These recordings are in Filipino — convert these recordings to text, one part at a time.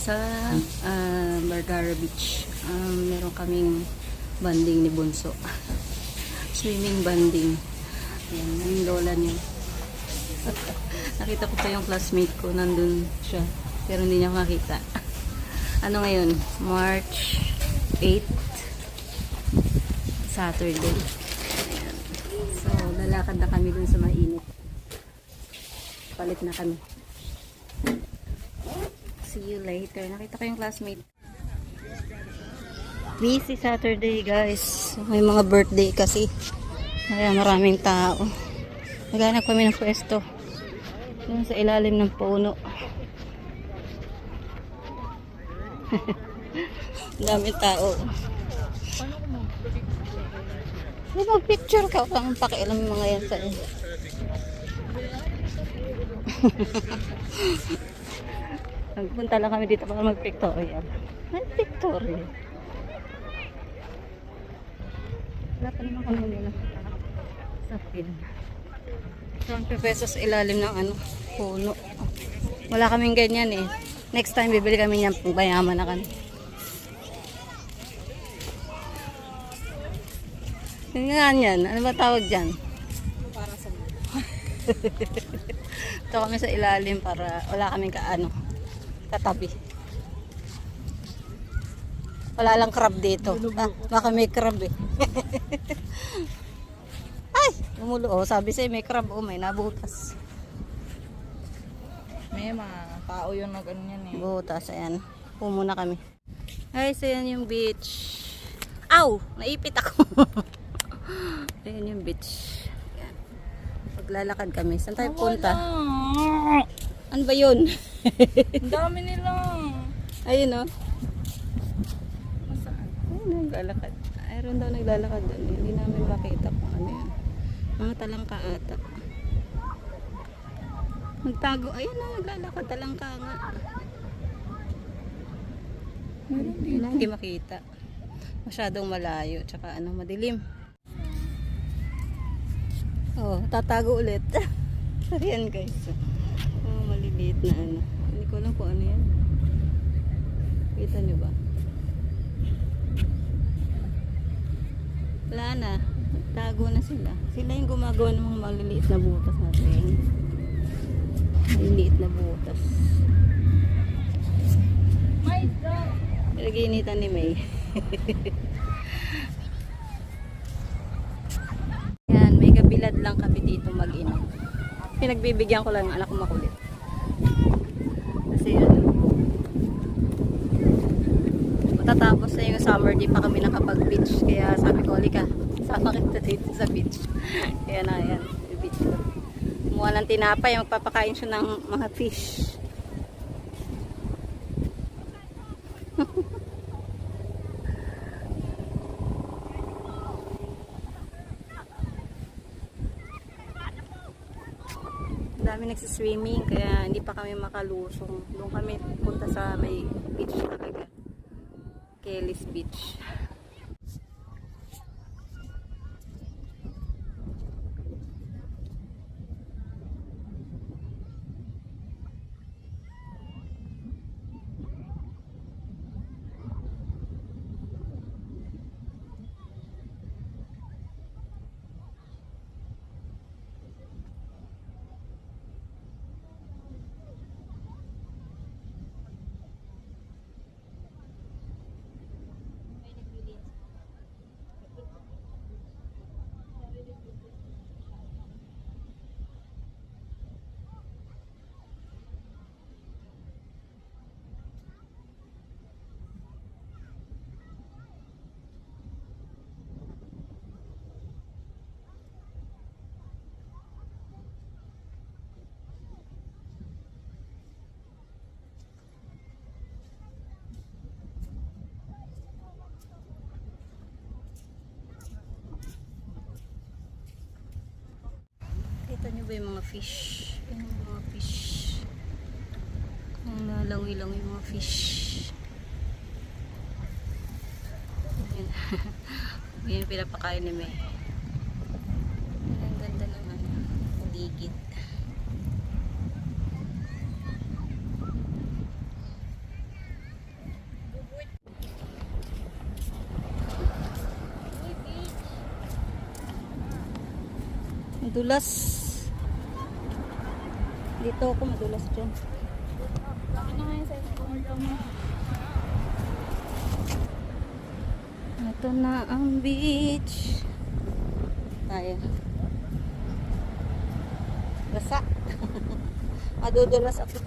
sa Bargara Beach. Meron kaming banding ni Bunso. Swimming banding. Ayan, yung lola niya. Nakita ko pa yung classmate ko. Nandun siya. Pero hindi niya makita. Ano ngayon? March 8. Saturday. Ayan. So, lalakad na kami dun sa mainit. Palit na kami. See you later. Nakita ko yung classmate. Busy Saturday, guys. May mga birthday kasi. Kaya maraming tao. Naghanap kami ng pwesto. Doon sa ilalim ng puno. Daming tao. Di ba picture ka? Kung pakialam yung mga yan sa'yo. Nagpunta lang kami dito para mag-pictorial. Mag-pictorial. Wala pa naman kami nila sa film. 20 pesos ilalim ng ano, puno. Wala kaming ganyan eh. Next time bibili kami niyan pag mayaman na kami. Yung nga yan, ano ba tawag dyan? Para sa mga. Ito kami sa ilalim para wala kaming katabi. Wala lang crab dito. Baka may crab eh. Ay! Umulo. Oh, sabi sa'yo may crab. Oh, may nabutas. May mga tao yung nag-ano yan eh. Butas. Ayan. Pumuna kami. Ay, so yan yung beach. Ow! Naipit ako. Ayan yung beach. Ayan. Paglalakad kami. Saan tayo punta? Ano ba yun? Ang dami nila. Ayun o. Masaan? Ayun, naglalakad. Ayun daw naglalakad doon. Hindi namin makita kung ano yan. Mga talangka ata. Nagtago. Ayun na, naglalakad. Talangka nga. Hindi makita. Masyadong malayo. Tsaka ano, madilim. Oh, tatago ulit. Ayan guys. Oh, maliliit na ano. Hindi ko alam kung ano yan. Kita nyo ba? Wala na. Tago na sila. Sila yung gumagawa ng mga maliliit na butas natin. Maliliit na butas. My God! Pinag-iinitan ni May. Yan, may kabilad lang kami dito mag-inom. Pinagbibigyan ko lang ng anak ko makulit. Kasi ano, matatapos na yung summer, di pa kami nakapag-beach. Kaya sabi ko, halika, sama kita dito sa beach. Kaya na, yan, yung beach ko. Kumuha ng tinapay, magpapakain siya ng mga fish. Dami nagsiswimming kaya hindi pa kami makalusong. Doon kami punta sa may beach talaga. Kelly's Beach. Kita nyo ba yung mga fish? Yung mga fish. Kung nalawi-lawi yung mga fish. Ayan. Yan yung pinapakain ni May. Ang ganda ng ano, paligid. Madulas. Dito ako madulas dyan. Laki na nga yung size ko. Ito na ang beach. Tayo. Basa. Madudulas ako.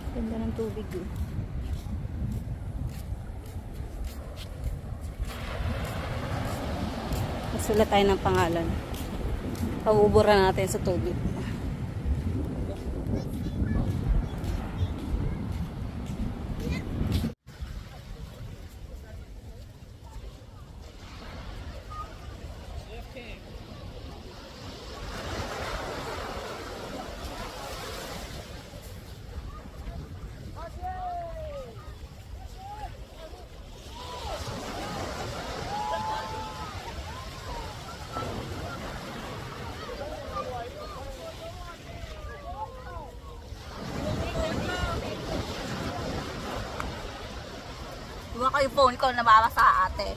Ganda ng tubig eh. Nagsulat tayo ng pangalan. Pauuburan natin sa tubig. Diba ko yung phone ko nababasa ate.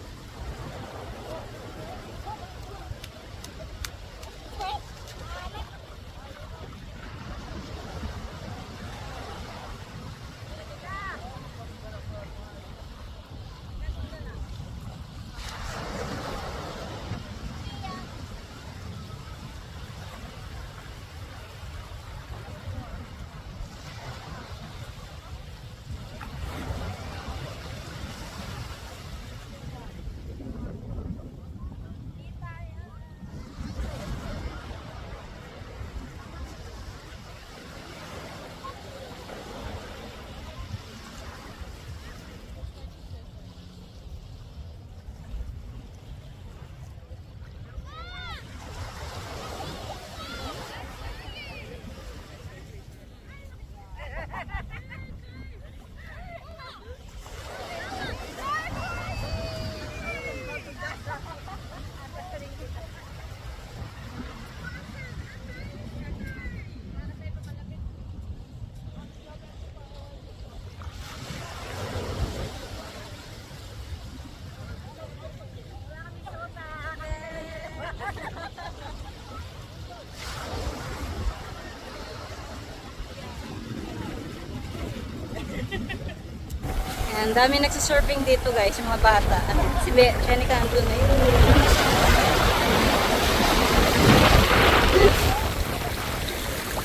Ang dami nagsisurfing dito guys, yung mga bata. Si Jenica andun na yun.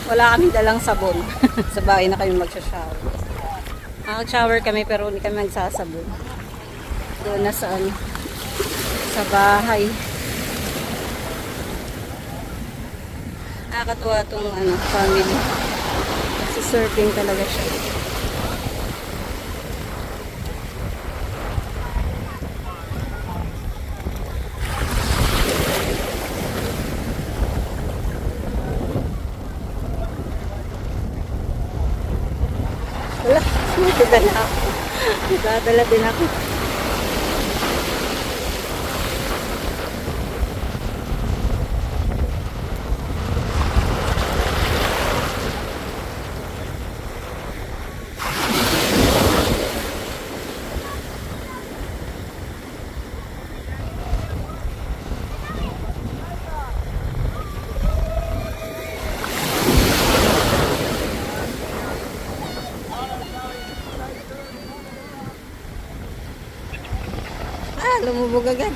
Wala kaming dalang sabon. Sa bahay na kami magsha-shower. Mag-shower kami pero hindi kami magsasabon. Doon na sa ano, sa bahay. Nakakatuwa itong ano, family. Nagsisurfing talaga siya. Wala, magdadala ako. Magdadala din ako. Lumubog agad.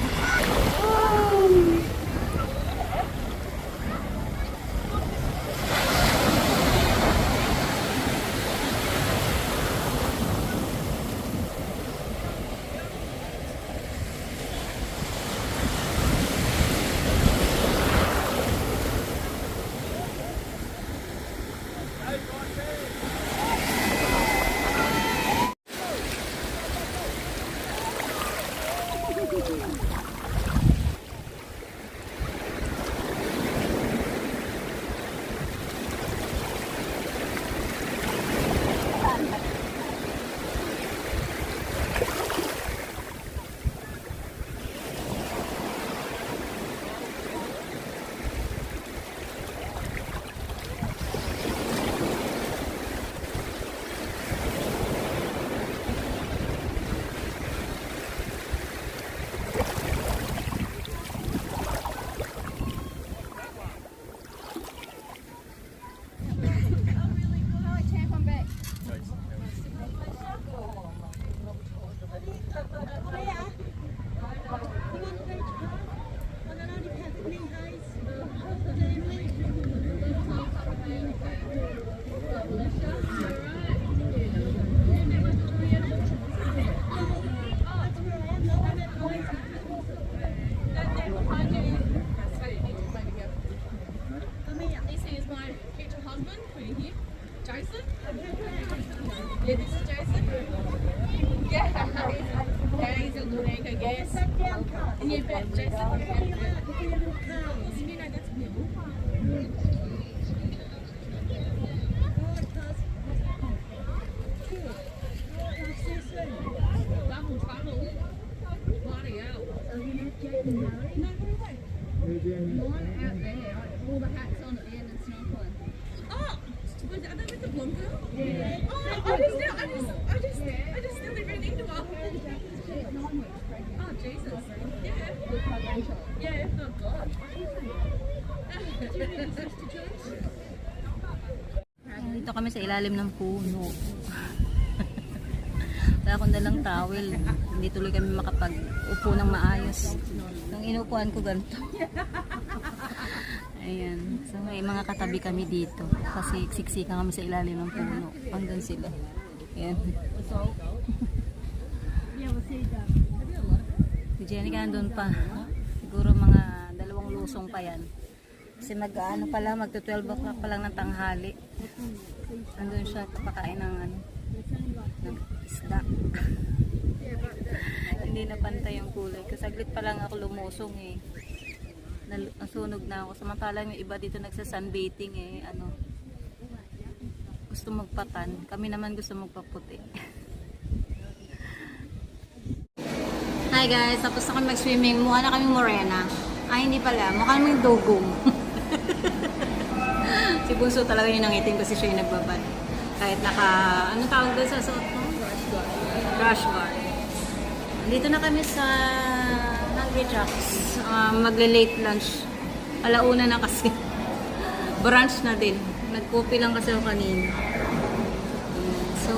Jason? Yeah, this is Jason. Yeah, he's a good egg, I guess. Yeah, but Jason. You know, that's new. Bubble, bubble. Bloody hell. Mine out there, all the hats on at the end and snorkeling. Oh, are they with the blonde girl? Yeah. Oh, I just nearly ran into her. Oh, Jesus. Yeah. Yeah, oh God. Dito kami sa ilalim ng puno. Wala akong dalang towel. Hindi tuloy kami makapag-upo ng maayos. Nung inupuan ko ganito. Ayan. So may mga katabi kami dito. Kasi siksikan kami sa ilalim ng puno. Hanggang sila. Ayan. Si Jenica nandun pa. Siguro mga 2 lusong pa yan. Kasi mag-ano pala, magto-12 o'clock pa lang ng tanghali. Andun siya papakain ng ng isda. Hindi na pantay yung kulay. Kasi saglit pa lang ako lumusong eh. Nasunog na ako. Samantalang yung iba dito nagsa-sunbathing eh. Gusto magpatan. Kami naman gusto magpaputi. Hi guys, tapos na kami mag-swimming. Mukha na kami morena. Ay, hindi pala. Mukha namang dugong. Si Bunso talaga yung nangitin kasi siya yung nagbabad. Kahit ano tawag doon sa suot mo? Crash guard. Dito na kami sa Hungry Jacks. Magle-late lunch. Alauna na kasi. Brunch na din. Nagkopi lang kasi ako kanina. So,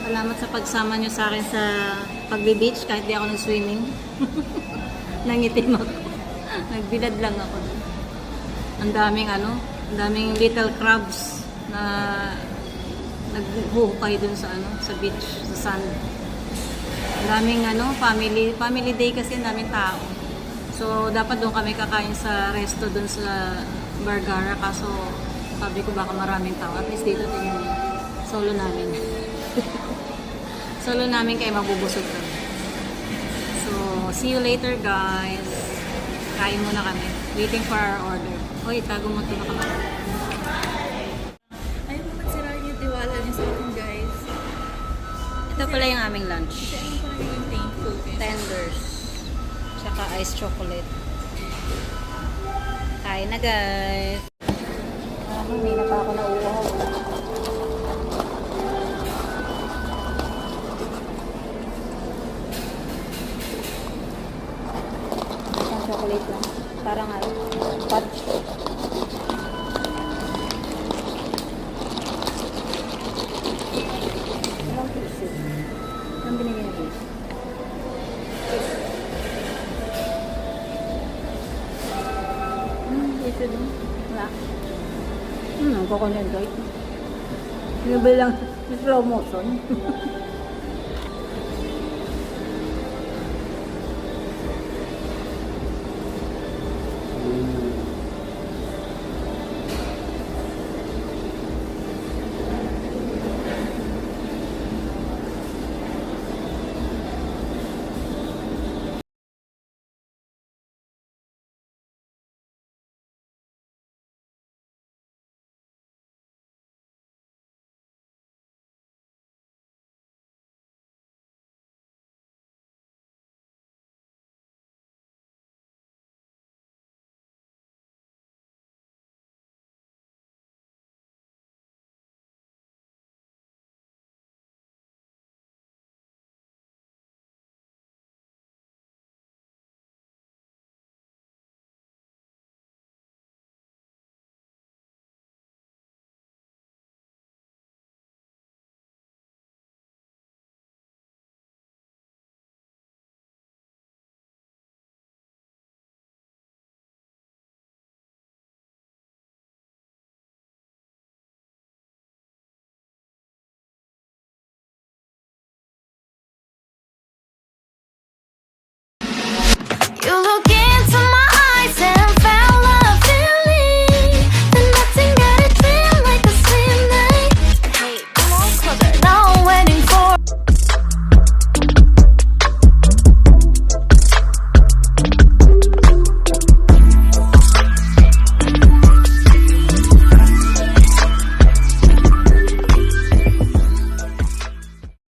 salamat sa pagsama nyo sa akin sa pagbe-beach kahit di ako nag-swimming. Nangitim ako. Nagbilad lang ako. Ang daming little crabs na naghuhukay dun sa sa beach, sa sand. Ang daming family day kasi, ang daming tao. So dapat doon kami kakain sa resto dun sa Bargara, kaso sabi ko baka maraming tao. At least dito din yung solo namin. Solo namin kaya mabubusog kami. So see you later guys. Kain muna kami. Waiting for our order. Hoy, tago mo ito na kami. Ayaw mo magsirahin yung tiwala niyo sa akin, guys. Ito pala yung aming lunch. Kasi ayaw ko lang yung thankful. Tenders. Tsaka ice chocolate. Kain na guys. Hindi na pa ako nauuhaw. Isang chocolate lang. Parang fudge. Ilang piso? Anong binigay na piso? Piso din. Wala. Coconut light. Yung bilang slow motion.